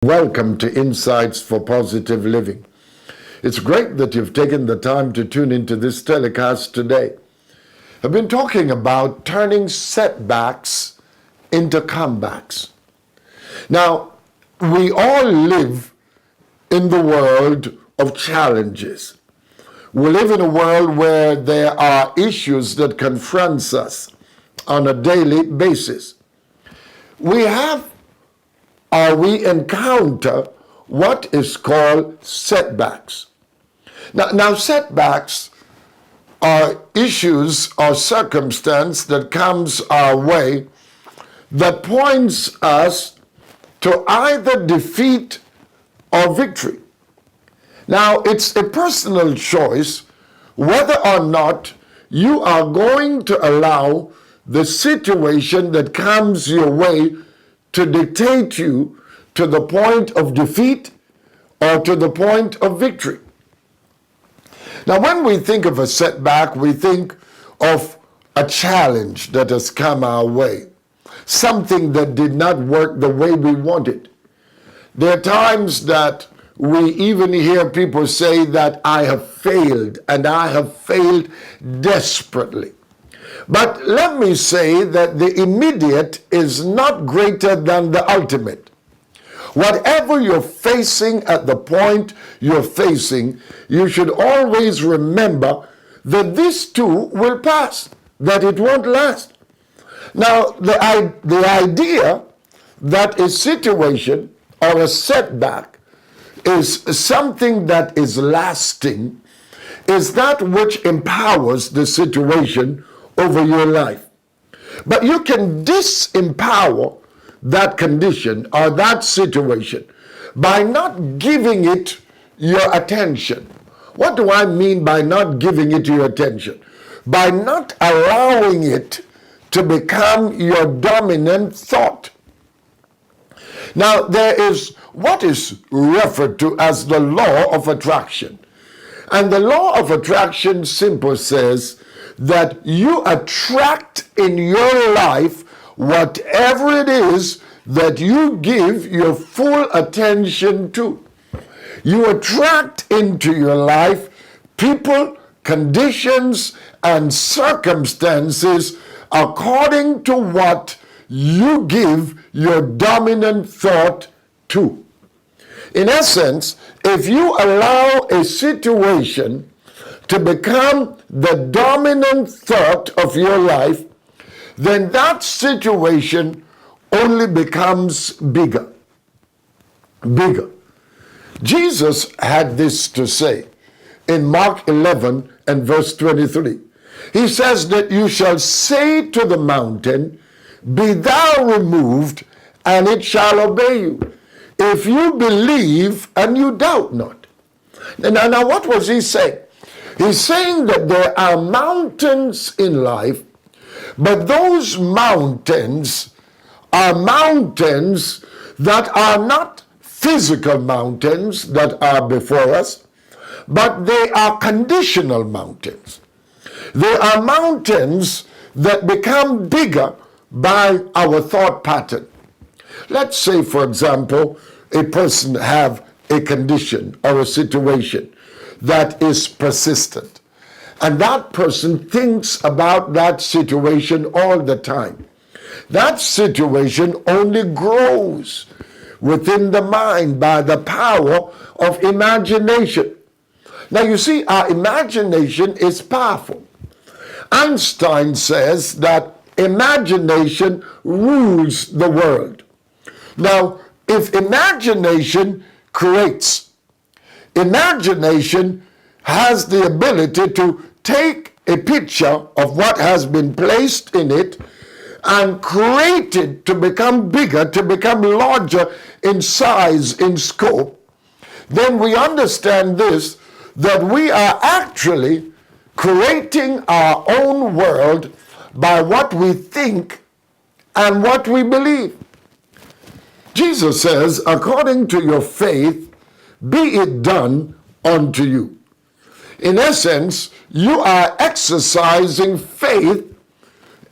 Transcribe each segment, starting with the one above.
Welcome to Insights for Positive Living. It's great that you've taken the time to tune into this telecast today. I've been talking about turning setbacks into comebacks. Now, we all live in the world of challenges. We live in a world where there are issues that confront us on a daily basis. We encounter what is called setbacks. Now setbacks are issues or circumstance that comes our way that points us to either defeat or victory. Now, it's a personal choice whether or not you are going to allow the situation that comes your way to dictate you to the point of defeat or to the point of victory. Now, when we think of a setback, we think of a challenge that has come our way, something that did not work the way we wanted. There are times that we even hear people say that I have failed, and I have failed desperately. But let me say that the immediate is not greater than the ultimate. Whatever you're facing at the point you're facing, you should always remember that this too will pass, that it won't last. Now, the idea that a situation or a setback is something that is lasting is that which empowers the situation over your life. But you can disempower that condition or that situation by not giving it your attention. What do I mean by not giving it your attention? By not allowing it to become your dominant thought. Now, there is what is referred to as the law of attraction. And the law of attraction simply says that you attract in your life whatever it is that you give your full attention to. You attract into your life people, conditions, and circumstances according to what you give your dominant thought to. In essence, if you allow a situation to become the dominant thought of your life, then that situation only becomes bigger. Bigger. Jesus had this to say in Mark 11 and verse 23. He says that you shall say to the mountain, be thou removed, and it shall obey you, if you believe and you doubt not. Now what was he saying? He's saying that there are mountains in life, but those mountains are mountains that are not physical mountains that are before us, but they are conditional mountains. They are mountains that become bigger by our thought pattern. Let's say, for example, a person have a condition or a situation that is persistent, and that person thinks about that situation all the time. That situation only grows within the mind by the power of imagination. Now you see, our imagination is powerful. Einstein says that imagination rules the world. Now, if imagination creates, imagination has the ability to take a picture of what has been placed in it and create it to become bigger, to become larger in size, in scope, then we understand this, that we are actually creating our own world by what we think and what we believe. Jesus says, according to your faith, be it done unto you. In essence, you are exercising faith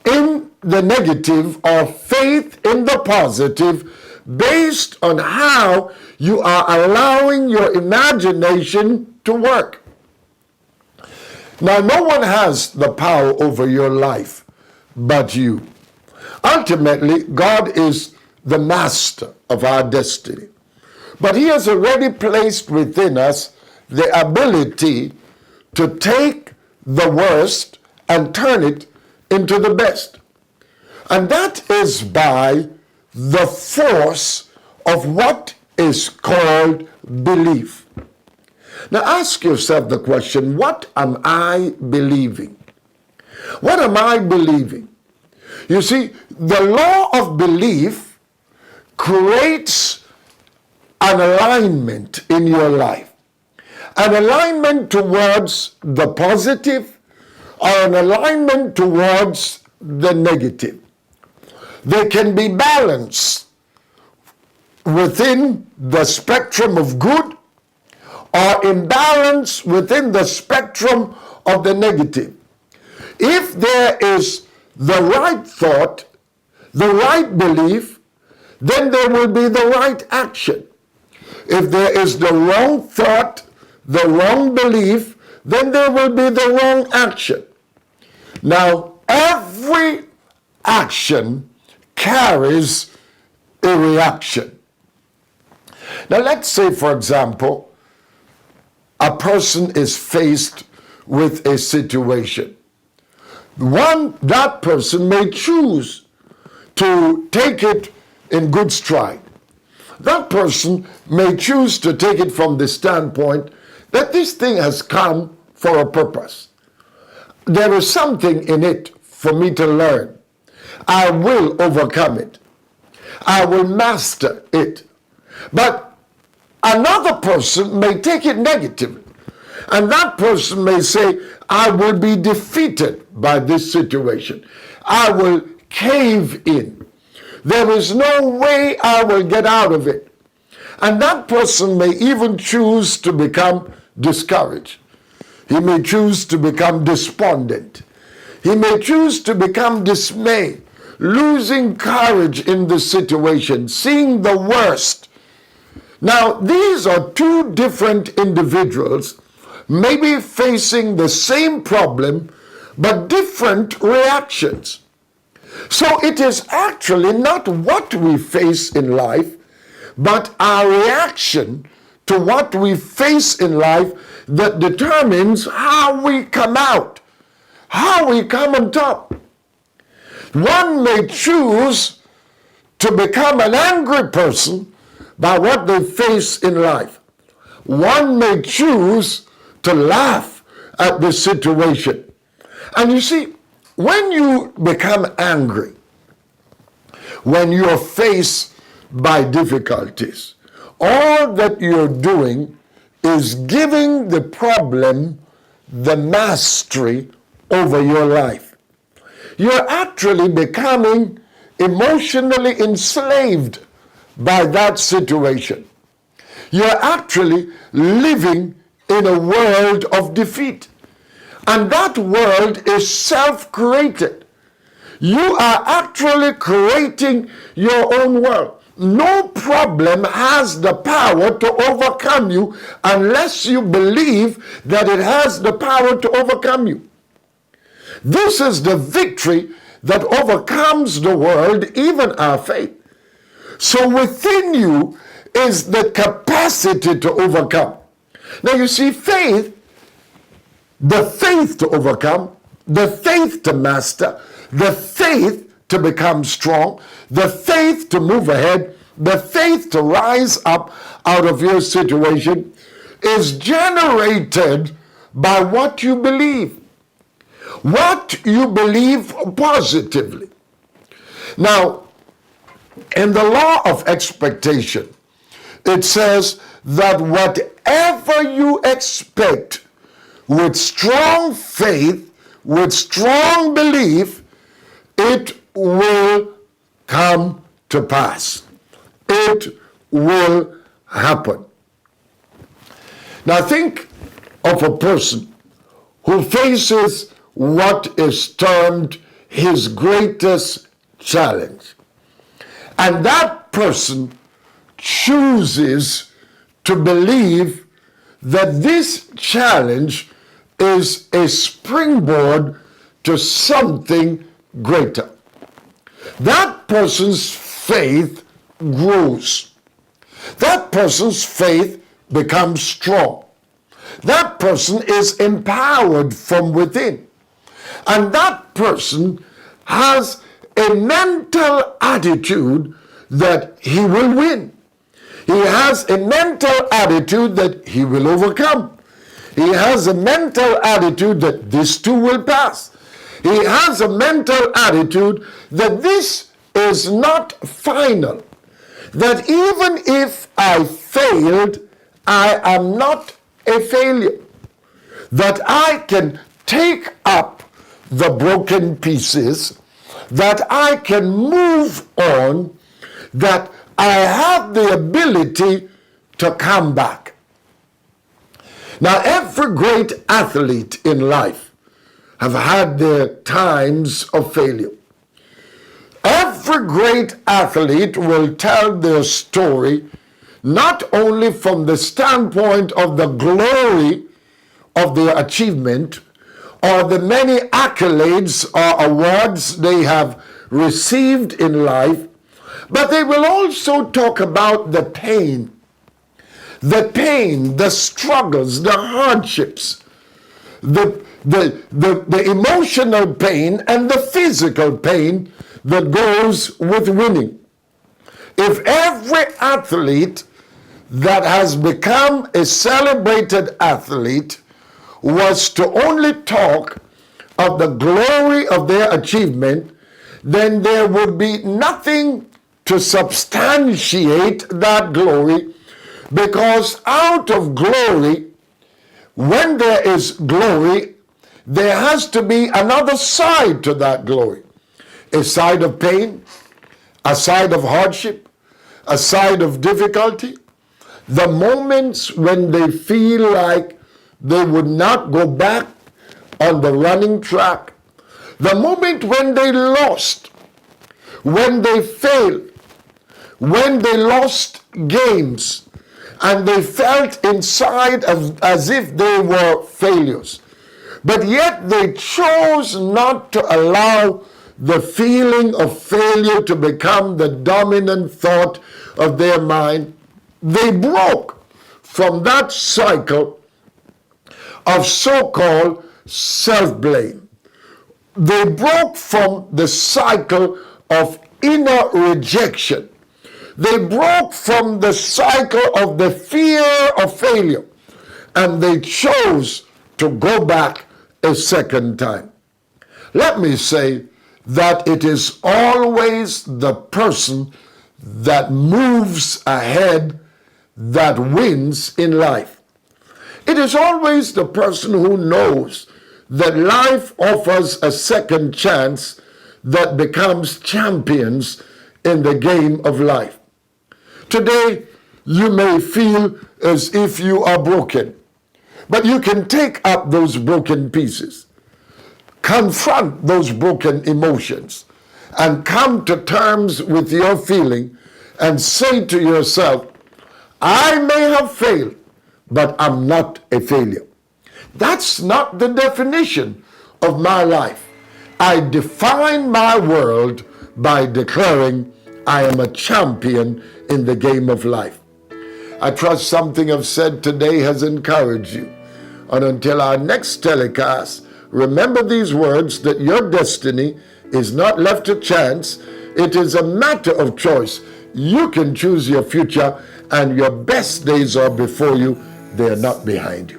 in the negative or faith in the positive based on how you are allowing your imagination to work. Now, no one has the power over your life but you. Ultimately, God is the master of our destiny. But he has already placed within us the ability to take the worst and turn it into the best. And that is by the force of what is called belief. Now ask yourself the question, what am I believing? What am I believing? You see, the law of belief creates an alignment in your life. An alignment towards the positive or an alignment towards the negative. They can be balanced within the spectrum of good or imbalance within the spectrum of the negative. If there is the right thought, the right belief, then there will be the right action. If there is the wrong thought, the wrong belief, then there will be the wrong action. Now, every action carries a reaction. Now, let's say, for example, a person is faced with a situation. That person may choose to take it in good stride. That person may choose to take it from the standpoint that this thing has come for a purpose. There is something in it for me to learn. I will overcome it. I will master it. But another person may take it negatively. And that person may say, I will be defeated by this situation. I will cave in. There is no way I will get out of it. And that person may even choose to become discouraged. He may choose to become despondent. He may choose to become dismayed, losing courage in the situation, seeing the worst. Now, these are two different individuals, maybe facing the same problem, but different reactions. So it is actually not what we face in life, but our reaction to what we face in life that determines how we come out, how we come on top. One may choose to become an angry person by what they face in life. One may choose to laugh at the situation. And you see, when you become angry, when you're faced by difficulties, all that you're doing is giving the problem the mastery over your life. You're actually becoming emotionally enslaved by that situation. You're actually living in a world of defeat. And that world is self-created. You are actually creating your own world. No problem has the power to overcome you unless you believe that it has the power to overcome you. This is the victory that overcomes the world, even our faith. So within you is the capacity to overcome. Now you see, faith, the faith to overcome, the faith to master, the faith to become strong, the faith to move ahead, the faith to rise up out of your situation is generated by what you believe. What you believe positively. Now, in the law of expectation, it says that whatever you expect with strong faith, with strong belief, it will come to pass. It will happen. Now think of a person who faces what is termed his greatest challenge. And that person chooses to believe that this challenge is a springboard to something greater. That person's faith grows. That person's faith becomes strong. That person is empowered from within. And that person has a mental attitude that he will win. He has a mental attitude that he will overcome. He has a mental attitude that this too will pass. He has a mental attitude that this is not final. That even if I failed, I am not a failure. That I can take up the broken pieces, that I can move on, that I have the ability to come back. Now, every great athlete in life have had their times of failure. Every great athlete will tell their story not only from the standpoint of the glory of their achievement or the many accolades or awards they have received in life, but they will also talk about the pain, the struggles, the hardships, the emotional pain and the physical pain that goes with winning. If every athlete that has become a celebrated athlete was to only talk of the glory of their achievement, then there would be nothing to substantiate that glory, because out of glory, when there is glory, there has to be another side to that glory. A side of pain, a side of hardship, a side of difficulty. The moments when they feel like they would not go back on the running track. The moment when they lost, when they failed, when they lost games, and they felt inside as if they were failures. But yet they chose not to allow the feeling of failure to become the dominant thought of their mind. They broke from that cycle of so-called self-blame. They broke from the cycle of inner rejection. They broke from the cycle of the fear of failure, and they chose to go back a second time. Let me say that it is always the person that moves ahead that wins in life. It is always the person who knows that life offers a second chance that becomes champions in the game of life. Today, you may feel as if you are broken, but you can take up those broken pieces, confront those broken emotions, and come to terms with your feeling and say to yourself, I may have failed, but I'm not a failure. That's not the definition of my life. I define my world by declaring I am a champion in the game of life. I trust something I've said today has encouraged you. And until our next telecast, remember these words, that your destiny is not left to chance. It is a matter of choice. You can choose your future, and your best days are before you. They are not behind you.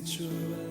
Natural